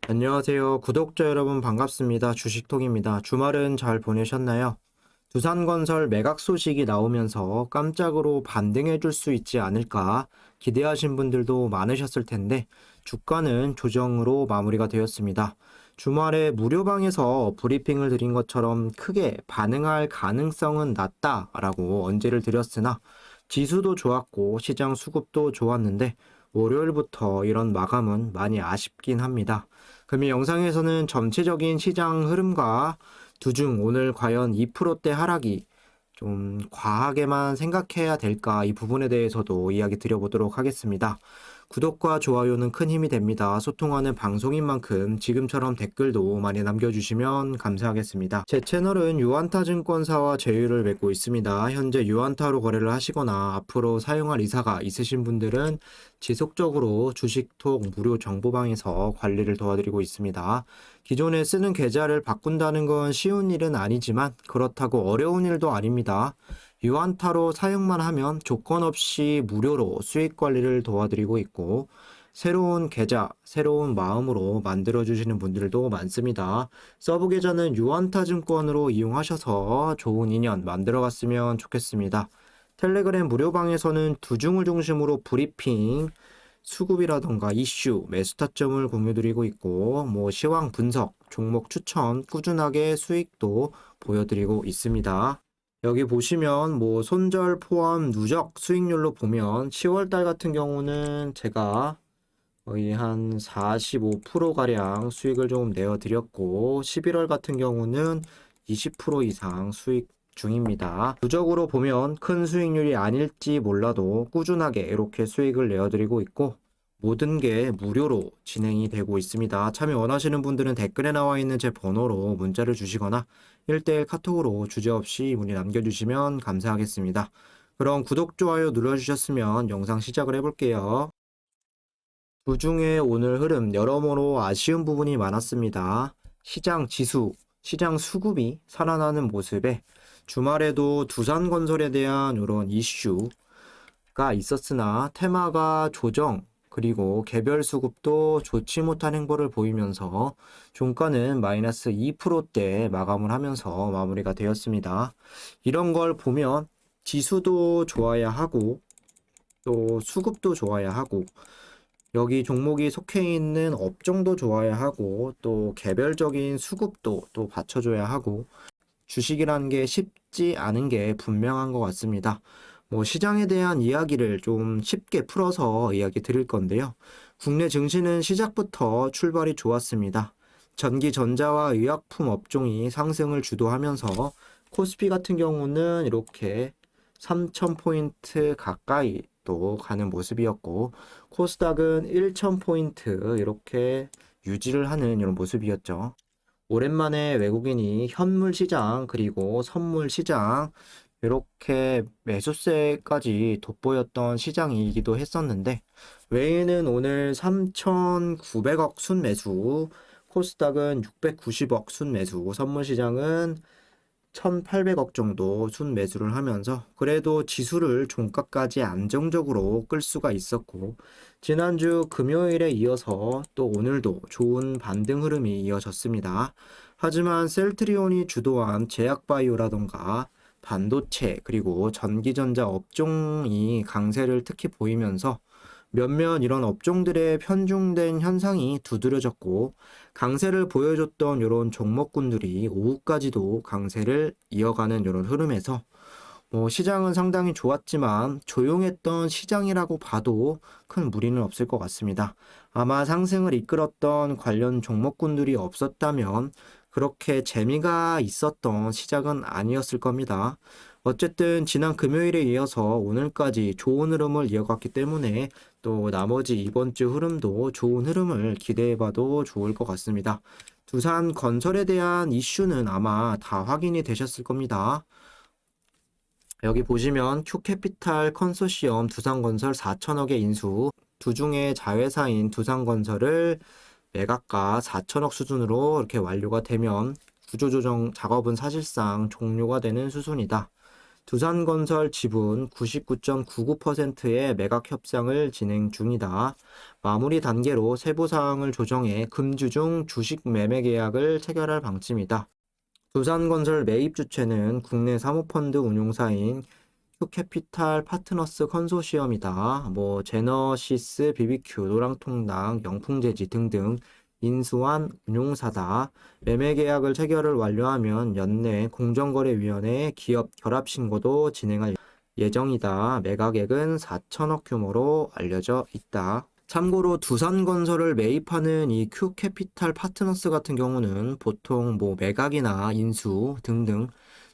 안녕하세요. 구독자 여러분 반갑습니다. 주식통입니다. 주말은 잘 보내셨나요? 두산건설 매각 소식이 나오면서 깜짝으로 반등해 줄 수 있지 않을까 기대하신 분들도 많으셨을 텐데 주가는 조정으로 마무리가 되었습니다. 주말에 무료방에서 브리핑을 드린 것처럼 크게 반응할 가능성은 낮다라고 언제를 드렸으나 지수도 좋았고 시장 수급도 좋았는데 월요일부터 이런 마감은 많이 아쉽긴 합니다. 그럼 이 영상에서는 전체적인 시장 흐름과 두중 오늘 과연 2%대 하락이 좀 과하게만 생각해야 될까 이 부분에 대해서도 이야기 드려보도록 하겠습니다. 구독과 좋아요는 큰 힘이 됩니다. 소통하는 방송인 만큼 지금처럼 댓글도 많이 남겨주시면 감사하겠습니다. 제 채널은 유한타 증권사와 제휴를 맺고 있습니다. 현재 유한타로 거래를 하시거나 앞으로 사용할 의사가 있으신 분들은 지속적으로 주식톡 무료 정보방에서 관리를 도와드리고 있습니다. 기존에 쓰는 계좌를 바꾼다는 건 쉬운 일은 아니지만 그렇다고 어려운 일도 아닙니다. 유한타로 사용만 하면 조건 없이 무료로 수익 관리를 도와드리고 있고 새로운 계좌, 새로운 마음으로 만들어주시는 분들도 많습니다. 서브 계좌는 유한타 증권으로 이용하셔서 좋은 인연 만들어갔으면 좋겠습니다. 텔레그램 무료방에서는 두중을 중심으로 브리핑, 수급이라던가 이슈, 매수 타점을 공유드리고 있고 시황 분석, 종목 추천, 꾸준하게 수익도 보여드리고 있습니다. 여기 보시면 손절 포함 누적 수익률로 보면 10월달 같은 경우는 제가 거의 한 45%가량 수익을 좀 내어드렸고 11월 같은 경우는 20% 이상 수익 중입니다. 누적으로 보면 큰 수익률이 아닐지 몰라도 꾸준하게 이렇게 수익을 내어드리고 있고 모든 게 무료로 진행이 되고 있습니다. 참여 원하시는 분들은 댓글에 나와 있는 제 번호로 문자를 주시거나 1대1 카톡으로 주제없이 문의 남겨주시면 감사하겠습니다. 그럼 구독, 좋아요 눌러주셨으면 영상 시작을 해볼게요. 주중에 오늘 흐름 여러모로 아쉬운 부분이 많았습니다. 시장 지수, 시장 수급이 살아나는 모습에 주말에도 두산건설에 대한 이런 이슈가 있었으나 테마가 조정, 그리고 개별 수급도 좋지 못한 행보를 보이면서 종가는 마이너스 2%대 마감을 하면서 마무리가 되었습니다. 이런 걸 보면 지수도 좋아야 하고 또 수급도 좋아야 하고 여기 종목이 속해 있는 업종도 좋아야 하고 또 개별적인 수급도 또 받쳐줘야 하고 주식이라는 게 쉽지 않은 게 분명한 것 같습니다. 시장에 대한 이야기를 좀 쉽게 풀어서 이야기 드릴 건데요. 국내 증시는 시작부터 출발이 좋았습니다. 전기, 전자와 의약품 업종이 상승을 주도하면서 코스피 같은 경우는 이렇게 3,000포인트 가까이 또 가는 모습이었고 코스닥은 1,000포인트 이렇게 유지를 하는 이런 모습이었죠. 오랜만에 외국인이 현물 시장 그리고 선물 시장 이렇게 매수세까지 돋보였던 시장이기도 했었는데 외인은 오늘 3,900억 순매수, 코스닥은 690억 순매수, 선물 시장은 1,800억 정도 순매수를 하면서 그래도 지수를 종가까지 안정적으로 끌 수가 있었고 지난주 금요일에 이어서 또 오늘도 좋은 반등 흐름이 이어졌습니다. 하지만 셀트리온이 주도한 제약바이오라던가 반도체 그리고 전기전자 업종이 강세를 특히 보이면서 몇몇 이런 업종들의 편중된 현상이 두드러졌고 강세를 보여줬던 이런 종목군들이 오후까지도 강세를 이어가는 이런 흐름에서 시장은 상당히 좋았지만 조용했던 시장이라고 봐도 큰 무리는 없을 것 같습니다. 아마 상승을 이끌었던 관련 종목군들이 없었다면 그렇게 재미가 있었던 시작은 아니었을 겁니다. 어쨌든 지난 금요일에 이어서 오늘까지 좋은 흐름을 이어갔기 때문에 또 나머지 이번 주 흐름도 좋은 흐름을 기대해봐도 좋을 것 같습니다. 두산 건설에 대한 이슈는 아마 다 확인이 되셨을 겁니다. 여기 보시면 큐캐피탈 컨소시엄 두산건설 4천억의 인수, 두중의 자회사인 두산건설을 매각가 4천억 수준으로 이렇게 완료가 되면 구조조정 작업은 사실상 종료가 되는 수순이다. 두산건설 지분 99.99%의 매각 협상을 진행 중이다. 마무리 단계로 세부 사항을 조정해 금주 중 주식 매매 계약을 체결할 방침이다. 두산건설 매입 주체는 국내 사모펀드 운용사인 큐캐피탈 파트너스 컨소시엄이다. 제너시스, BBQ, 노랑통닭, 영풍재지 등등 인수한 운용사다. 매매 계약을 체결을 완료하면 연내 공정거래위원회에 기업 결합 신고도 진행할 예정이다. 매각액은 4천억 규모로 알려져 있다. 참고로 두산건설을 매입하는 이 큐캐피탈 파트너스 같은 경우는 보통 매각이나 인수 등등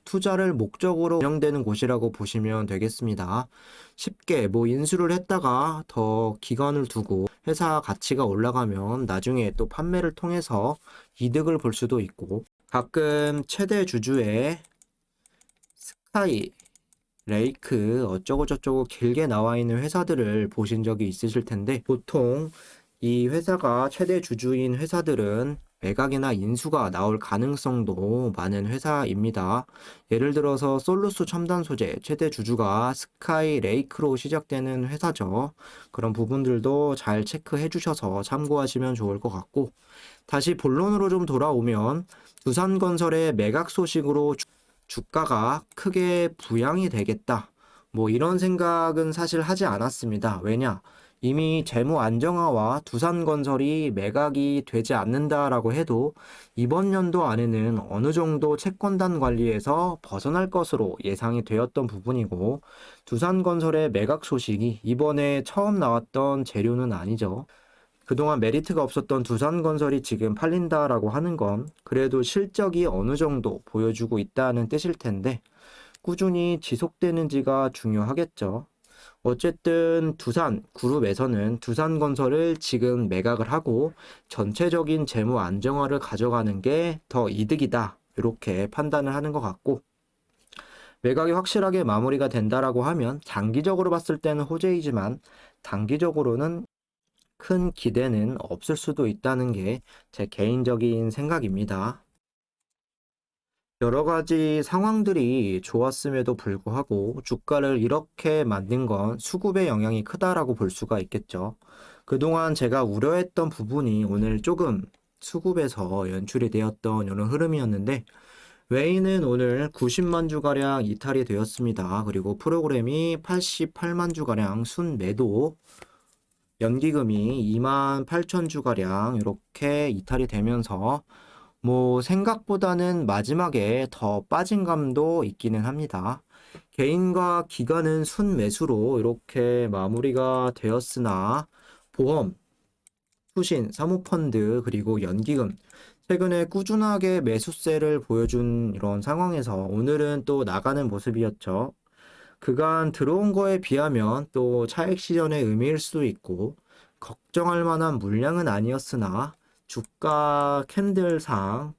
투자를 목적으로 운영되는 곳이라고 보시면 되겠습니다. 쉽게 인수를 했다가 더 기간을 두고 회사 가치가 올라가면 나중에 또 판매를 통해서 이득을 볼 수도 있고, 가끔 최대 주주의 스카이, 레이크 어쩌고저쩌고 길게 나와 있는 회사들을 보신 적이 있으실 텐데, 보통 이 회사가 최대 주주인 회사들은 매각이나 인수가 나올 가능성도 많은 회사입니다. 예를 들어서 솔루스 첨단 소재 최대 주주가 스카이 레이크로 시작되는 회사죠. 그런 부분들도 잘 체크해 주셔서 참고하시면 좋을 것 같고, 다시 본론으로 좀 돌아오면 두산건설의 매각 소식으로 주가가 크게 부양이 되겠다, 이런 생각은 사실 하지 않았습니다. 왜냐? 이미 재무 안정화와 두산건설이 매각이 되지 않는다라고 해도 이번 연도 안에는 어느 정도 채권단 관리에서 벗어날 것으로 예상이 되었던 부분이고, 두산건설의 매각 소식이 이번에 처음 나왔던 재료는 아니죠. 그동안 메리트가 없었던 두산건설이 지금 팔린다라고 하는 건 그래도 실적이 어느 정도 보여주고 있다는 뜻일 텐데, 꾸준히 지속되는지가 중요하겠죠. 어쨌든 두산 그룹에서는 두산건설을 지금 매각을 하고 전체적인 재무 안정화를 가져가는 게 더 이득이다, 이렇게 판단을 하는 것 같고, 매각이 확실하게 마무리가 된다라고 하면 장기적으로 봤을 때는 호재이지만 단기적으로는 큰 기대는 없을 수도 있다는 게 제 개인적인 생각입니다. 여러 가지 상황들이 좋았음에도 불구하고 주가를 이렇게 만든 건 수급의 영향이 크다라고 볼 수가 있겠죠. 그동안 제가 우려했던 부분이 오늘 조금 수급에서 연출이 되었던 이런 흐름이었는데, 웨이는 오늘 90만 주가량 이탈이 되었습니다. 그리고 프로그램이 88만 주가량 순매도, 연기금이 2만 8천 주가량 이렇게 이탈이 되면서 생각보다는 마지막에 더 빠진 감도 있기는 합니다. 개인과 기관은 순매수로 이렇게 마무리가 되었으나 보험, 투신, 사모펀드 그리고 연기금 최근에 꾸준하게 매수세를 보여준 이런 상황에서 오늘은 또 나가는 모습이었죠. 그간 들어온 거에 비하면 또 차익 실현의 의미일 수도 있고 걱정할 만한 물량은 아니었으나 주가 캔들상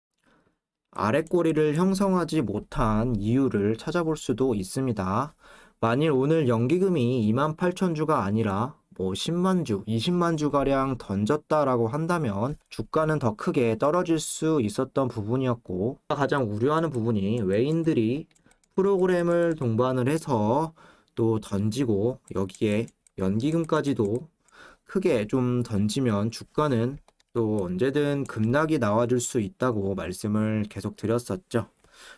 아랫꼬리를 형성하지 못한 이유를 찾아볼 수도 있습니다. 만일 오늘 연기금이 28,000주가 아니라 10만 주, 20만 주가량 던졌다라고 한다면 주가는 더 크게 떨어질 수 있었던 부분이었고, 가장 우려하는 부분이 외인들이 프로그램을 동반을 해서 또 던지고 여기에 연기금까지도 크게 좀 던지면 주가는 또 언제든 급락이 나와줄 수 있다고 말씀을 계속 드렸었죠.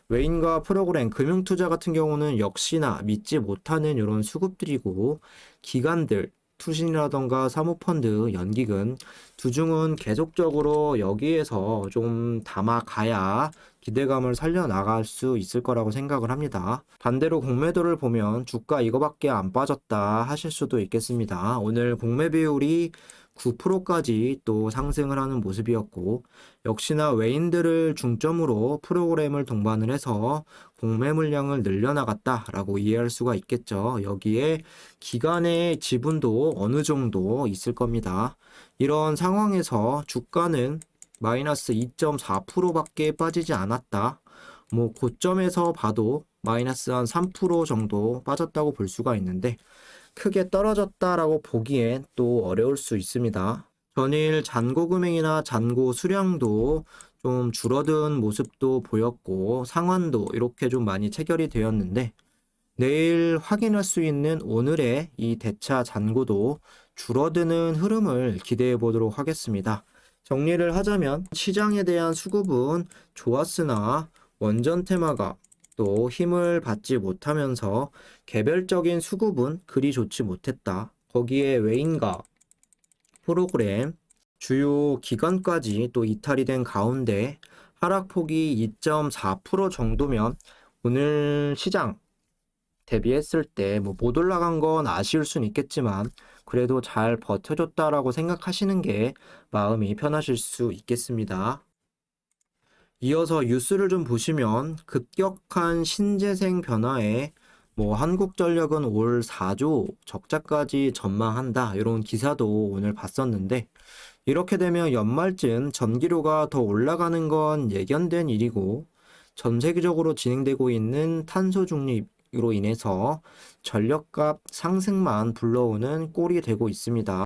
외인과 프로그램, 금융투자 같은 경우는 역시나 믿지 못하는 이런 수급들이고, 기관들, 투신이라던가 사모펀드, 연기금, 두중은 계속적으로 여기에서 좀 담아가야 기대감을 살려나갈 수 있을 거라고 생각을 합니다. 반대로 공매도를 보면 주가 이거밖에 안 빠졌다 하실 수도 있겠습니다. 오늘 공매 비율이 9%까지 또 상승을 하는 모습이었고, 역시나 외인들을 중점으로 프로그램을 동반을 해서 공매 물량을 늘려나갔다라고 이해할 수가 있겠죠. 여기에 기관의 지분도 어느 정도 있을 겁니다. 이런 상황에서 주가는 마이너스 2.4%밖에 빠지지 않았다. 고점에서 봐도 마이너스 한 3% 정도 빠졌다고 볼 수가 있는데, 크게 떨어졌다라고 보기엔 또 어려울 수 있습니다. 전일 잔고 금액이나 잔고 수량도 좀 줄어든 모습도 보였고 상환도 이렇게 좀 많이 체결이 되었는데, 내일 확인할 수 있는 오늘의 이 대차 잔고도 줄어드는 흐름을 기대해 보도록 하겠습니다. 정리를 하자면 시장에 대한 수급은 좋았으나 원전 테마가 또 힘을 받지 못하면서 개별적인 수급은 그리 좋지 못했다. 거기에 외인가 프로그램 주요 기관까지 또 이탈이 된 가운데 하락폭이 2.4% 정도면 오늘 시장 대비했을 때 뭐 못 올라간 건 아쉬울 순 있겠지만 그래도 잘 버텨줬다라고 생각하시는 게 마음이 편하실 수 있겠습니다. 이어서 뉴스를 좀 보시면 급격한 신재생 변화에 뭐 한국전력은 올 4조 적자까지 전망한다 이런 기사도 오늘 봤었는데 이렇게 되면 연말쯤 전기료가 더 올라가는 건 예견된 일이고 전 세계적으로 진행되고 있는 탄소 중립으로 인해서 전력값 상승만 불러오는 꼴이 되고 있습니다.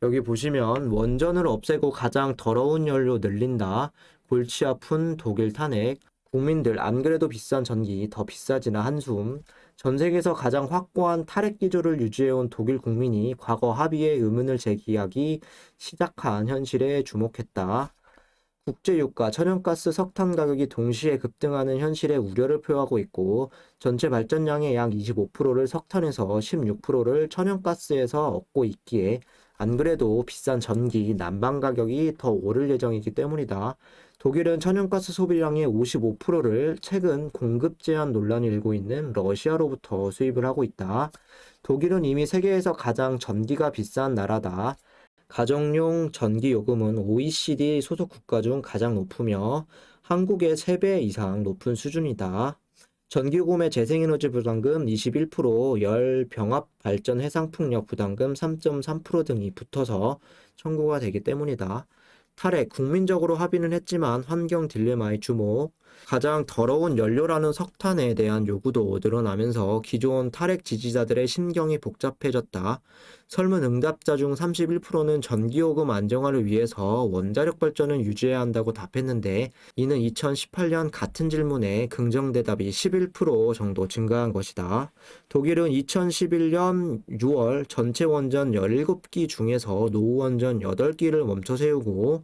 여기 보시면 원전을 없애고 가장 더러운 연료 늘린다. 골치 아픈 독일 탄핵. 국민들 안 그래도 비싼 전기 더 비싸지나 한숨. 전 세계에서 가장 확고한 탈핵 기조를 유지해온 독일 국민이 과거 합의에 의문을 제기하기 시작한 현실에 주목했다. 국제유가, 천연가스, 석탄 가격이 동시에 급등하는 현실에 우려를 표하고 있고 전체 발전량의 약 25%를 석탄에서 16%를 천연가스에서 얻고 있기에 안 그래도 비싼 전기, 난방 가격이 더 오를 예정이기 때문이다. 독일은 천연가스 소비량의 55%를 최근 공급 제한 논란이 일고 있는 러시아로부터 수입을 하고 있다. 독일은 이미 세계에서 가장 전기가 비싼 나라다. 가정용 전기 요금은 OECD 소속 국가 중 가장 높으며 한국의 3배 이상 높은 수준이다. 전기요금의 재생에너지 부담금 21%, 열 병합 발전 해상풍력 부담금 3.3% 등이 붙어서 청구가 되기 때문이다. 탈핵, 국민적으로 합의는 했지만 환경 딜레마의 주목, 가장 더러운 연료라는 석탄에 대한 요구도 늘어나면서 기존 탈핵 지지자들의 심경이 복잡해졌다. 설문 응답자 중 31%는 전기요금 안정화를 위해서 원자력 발전을 유지해야 한다고 답했는데 이는 2018년 같은 질문에 긍정 대답이 11% 정도 증가한 것이다. 독일은 2011년 6월 전체 원전 17기 중에서 노후 원전 8기를 멈춰 세우고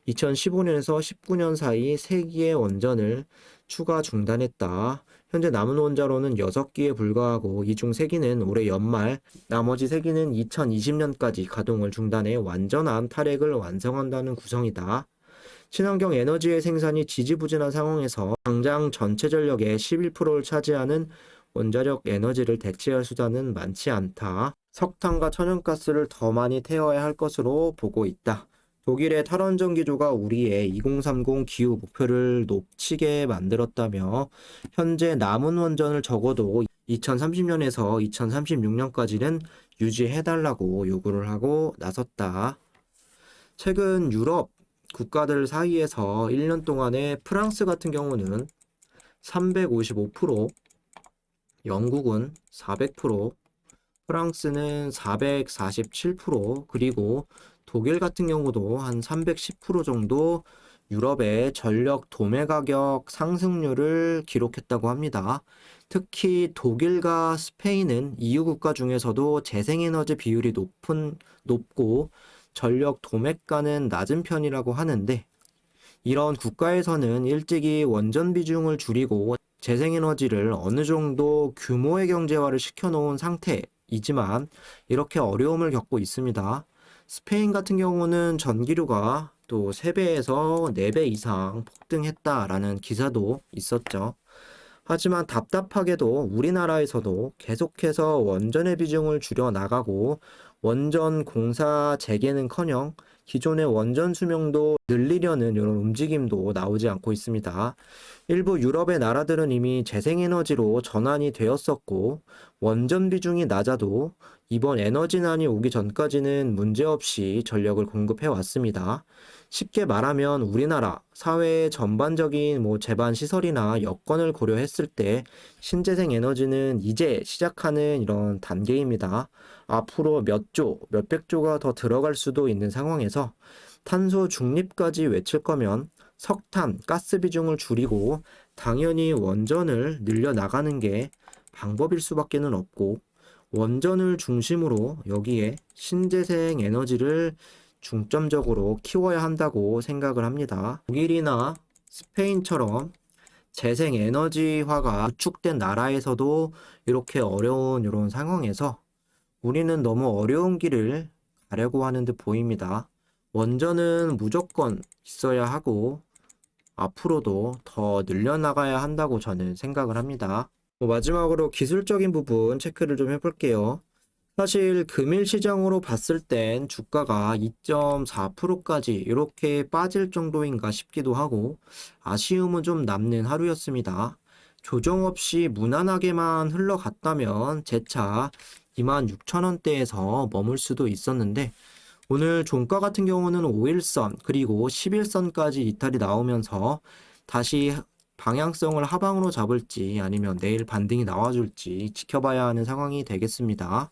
2015년에서 19년 사이 3기의 원전을 추가 중단했다. 현재 남은 원자로는 6기에 불과하고 이 중 3기는 올해 연말, 나머지 3기는 2020년까지 가동을 중단해 완전한 탈핵을 완성한다는 구성이다. 친환경 에너지의 생산이 지지부진한 상황에서 당장 전체 전력의 11%를 차지하는 원자력 에너지를 대체할 수단은 많지 않다. 석탄과 천연가스를 더 많이 태워야 할 것으로 보고 있다. 독일의 탈원전 기조가 우리의 2030 기후 목표를 높이게 만들었다며 현재 남은 원전을 적어도 2030년에서 2036년까지는 유지해달라고 요구를 하고 나섰다. 최근 유럽 국가들 사이에서 1년 동안에 프랑스 같은 경우는 355%, 영국은 400%, 프랑스는 447%, 그리고 독일 같은 경우도 한 310% 정도 유럽의 전력 도매 가격 상승률을 기록했다고 합니다. 특히 독일과 스페인은 EU 국가 중에서도 재생에너지 비율이 높고 전력 도매가는 낮은 편이라고 하는데 이런 국가에서는 일찍이 원전 비중을 줄이고 재생에너지를 어느 정도 규모의 경제화를 시켜놓은 상태이지만 이렇게 어려움을 겪고 있습니다. 스페인 같은 경우는 전기료가 또 3배에서 4배 이상 폭등했다라는 기사도 있었죠. 하지만 답답하게도 우리나라에서도 계속해서 원전의 비중을 줄여 나가고 원전 공사 재개는커녕 기존의 원전 수명도 늘리려는 이런 움직임도 나오지 않고 있습니다. 일부 유럽의 나라들은 이미 재생에너지로 전환이 되었었고 원전 비중이 낮아도 이번 에너지난이 오기 전까지는 문제없이 전력을 공급해 왔습니다. 쉽게 말하면 우리나라 사회의 전반적인 제반 시설이나 여건을 고려했을 때 신재생 에너지는 이제 시작하는 이런 단계입니다. 앞으로 몇 조, 몇백 조가 더 들어갈 수도 있는 상황에서 탄소 중립까지 외칠 거면 석탄, 가스 비중을 줄이고 당연히 원전을 늘려 나가는 게 방법일 수밖에는 없고 원전을 중심으로 여기에 신재생 에너지를 중점적으로 키워야 한다고 생각을 합니다. 독일이나 스페인처럼 재생 에너지화가 구축된 나라에서도 이렇게 어려운 이런 상황에서 우리는 너무 어려운 길을 가려고 하는 듯 보입니다. 원전은 무조건 있어야 하고 앞으로도 더 늘려나가야 한다고 저는 생각을 합니다. 마지막으로 기술적인 부분 체크를 좀 해볼게요. 사실 금일 시장으로 봤을 땐 주가가 2.4%까지 이렇게 빠질 정도인가 싶기도 하고 아쉬움은 좀 남는 하루였습니다. 조정 없이 무난하게만 흘러갔다면 재차 26,000원대에서 머물 수도 있었는데 오늘 종가 같은 경우는 5일선 그리고 10일선까지 이탈이 나오면서 다시 방향성을 하방으로 잡을지 아니면 내일 반등이 나와줄지 지켜봐야 하는 상황이 되겠습니다.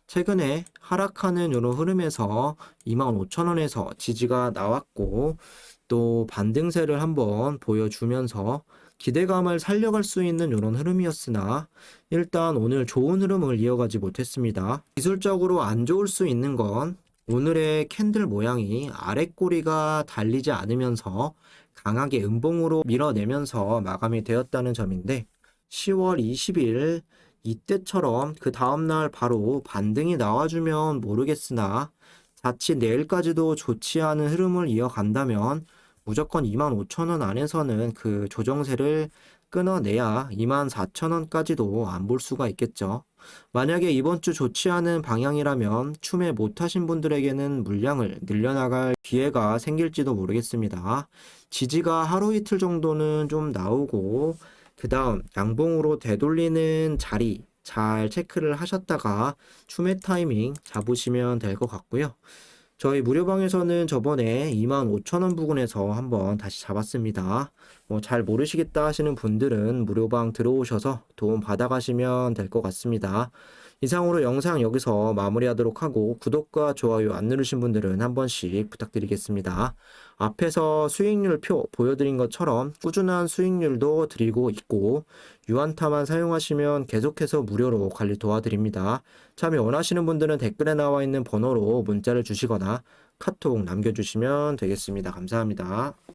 최근에 하락하는 이런 흐름에서 25,000원에서 지지가 나왔고 또 반등세를 한번 보여주면서 기대감을 살려갈 수 있는 이런 흐름이었으나 일단 오늘 좋은 흐름을 이어가지 못했습니다. 기술적으로 안 좋을 수 있는 건 오늘의 캔들 모양이 아랫꼬리가 달리지 않으면서 강하게 음봉으로 밀어내면서 마감이 되었다는 점인데 10월 20일 이때처럼 그 다음날 바로 반등이 나와주면 모르겠으나 자칫 내일까지도 좋지 않은 흐름을 이어간다면 무조건 25,000원 안에서는 그 조정세를 끊어내야 24,000원까지도 안 볼 수가 있겠죠. 만약에 이번 주 좋지 않은 방향이라면 추매 못하신 분들에게는 물량을 늘려나갈 기회가 생길지도 모르겠습니다. 지지가 하루 이틀 정도는 좀 나오고 그 다음 양봉으로 되돌리는 자리 잘 체크를 하셨다가 추매 타이밍 잡으시면 될 것 같고요. 저희 무료방에서는 저번에 25,000원 부근에서 한번 다시 잡았습니다. 잘 모르시겠다 하시는 분들은 무료방 들어오셔서 도움 받아가시면 될 것 같습니다. 이상으로 영상 여기서 마무리하도록 하고 구독과 좋아요 안 누르신 분들은 한 번씩 부탁드리겠습니다. 앞에서 수익률 표 보여드린 것처럼 꾸준한 수익률도 드리고 있고 유한타만 사용하시면 계속해서 무료로 관리 도와드립니다. 참여 원하시는 분들은 댓글에 나와 있는 번호로 문자를 주시거나 카톡 남겨주시면 되겠습니다. 감사합니다.